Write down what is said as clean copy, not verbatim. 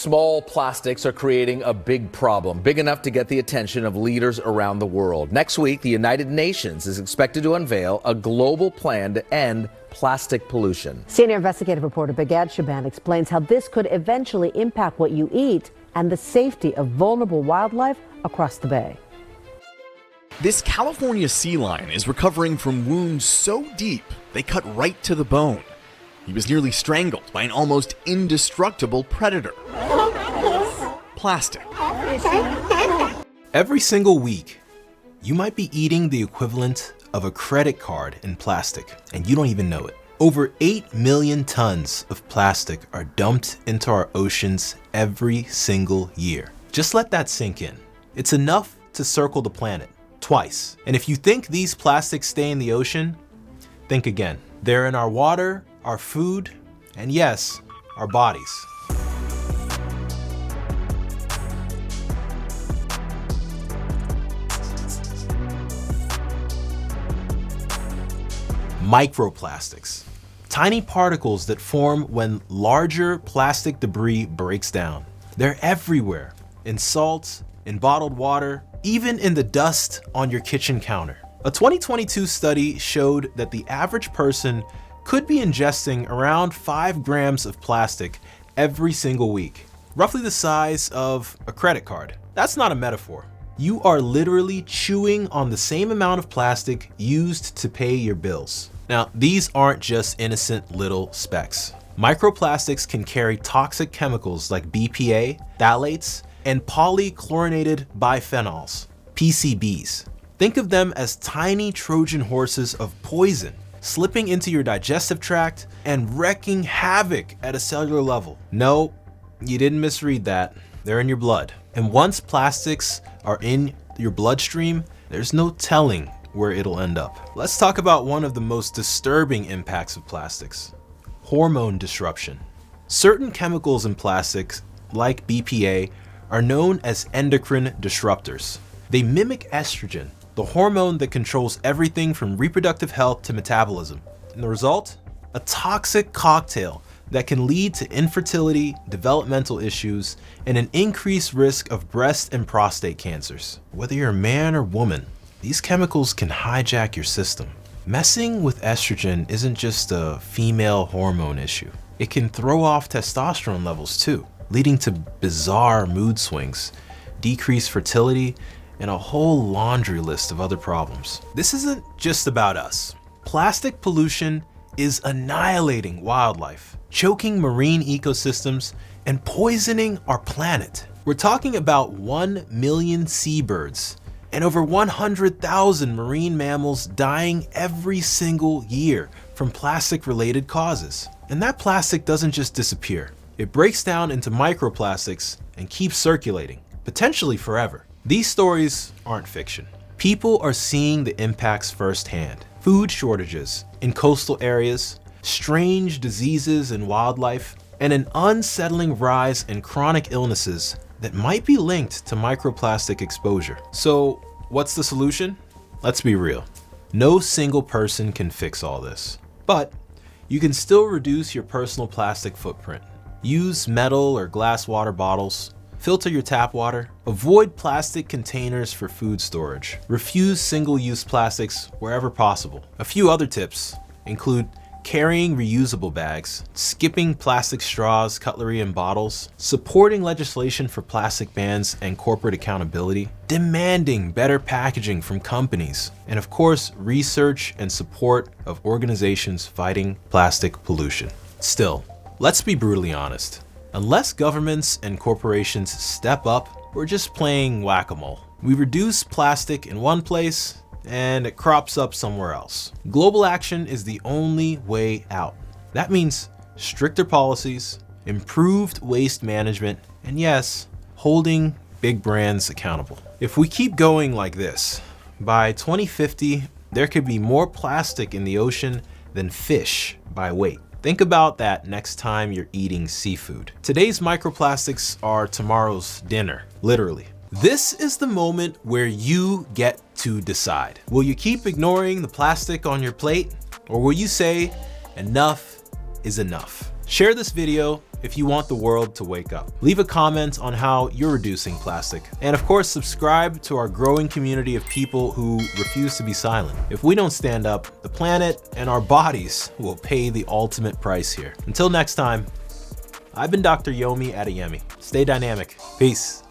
Small plastics are creating a big problem, big enough to get the attention of leaders around the world. Next week, the United Nations is expected to unveil a global plan to end plastic pollution. Senior investigative reporter Begad Shaban explains how this could eventually impact what you eat and the safety of vulnerable wildlife across the bay. This California sea lion is recovering from wounds so deep they cut right to the bone. He was nearly strangled by an almost indestructible predator. Plastic. Every single week, you might be eating the equivalent of a credit card in plastic, and you don't even know it. Over 8 million tons of plastic are dumped into our oceans every single year. Just let that sink in. It's enough to circle the planet twice. And if you think these plastics stay in the ocean, think again. They're in our water, our food, and yes, our bodies. Microplastics. Tiny particles that form when larger plastic debris breaks down. They're everywhere, in salt, in bottled water, even in the dust on your kitchen counter. A 2022 study showed that the average person could be ingesting around 5 grams of plastic every single week, roughly the size of a credit card. That's not a metaphor. You are literally chewing on the same amount of plastic used to pay your bills. Now, these aren't just innocent little specks. Microplastics can carry toxic chemicals like BPA, phthalates, and polychlorinated biphenyls, PCBs. Think of them as tiny Trojan horses of poison, slipping into your digestive tract and wreaking havoc at a cellular level. No, you didn't misread that. They're in your blood. And once plastics are in your bloodstream, there's no telling where it'll end up. Let's talk about one of the most disturbing impacts of plastics: hormone disruption. Certain chemicals in plastics, like BPA, are known as endocrine disruptors. They mimic estrogen, the hormone that controls everything from reproductive health to metabolism. And the result? A toxic cocktail that can lead to infertility, developmental issues, and an increased risk of breast and prostate cancers. Whether you're a man or woman, these chemicals can hijack your system. Messing with estrogen isn't just a female hormone issue. It can throw off testosterone levels too, leading to bizarre mood swings, decreased fertility, and a whole laundry list of other problems. This isn't just about us. Plastic pollution is annihilating wildlife, choking marine ecosystems, and poisoning our planet. We're talking about 1 million seabirds and over 100,000 marine mammals dying every single year from plastic-related causes. And that plastic doesn't just disappear. It breaks down into microplastics and keeps circulating, potentially forever. These stories aren't fiction. People are seeing the impacts firsthand. Food shortages in coastal areas, strange diseases in wildlife, and an unsettling rise in chronic illnesses that might be linked to microplastic exposure. So, what's the solution? Let's be real. No single person can fix all this, but you can still reduce your personal plastic footprint. Use metal or glass water bottles. Filter your tap water. Avoid plastic containers for food storage. Refuse single-use plastics wherever possible. A few other tips include carrying reusable bags, skipping plastic straws, cutlery, and bottles, supporting legislation for plastic bans and corporate accountability, demanding better packaging from companies, and of course, research and support of organizations fighting plastic pollution. Still, let's be brutally honest. Unless governments and corporations step up, we're just playing whack-a-mole. We reduce plastic in one place, and it crops up somewhere else. Global action is the only way out. That means stricter policies, improved waste management, and yes, holding big brands accountable. If we keep going like this, by 2050, there could be more plastic in the ocean than fish by weight. Think about that next time you're eating seafood. Today's microplastics are tomorrow's dinner, literally. This is the moment where you get to decide. Will you keep ignoring the plastic on your plate, or will you say enough is enough? Share this video if you want the world to wake up. Leave a comment on how you're reducing plastic. And of course, subscribe to our growing community of people who refuse to be silent. If we don't stand up, the planet and our bodies will pay the ultimate price here. Until next time, I've been Dr. Yomi Adeyemi. Stay dynamic. Peace.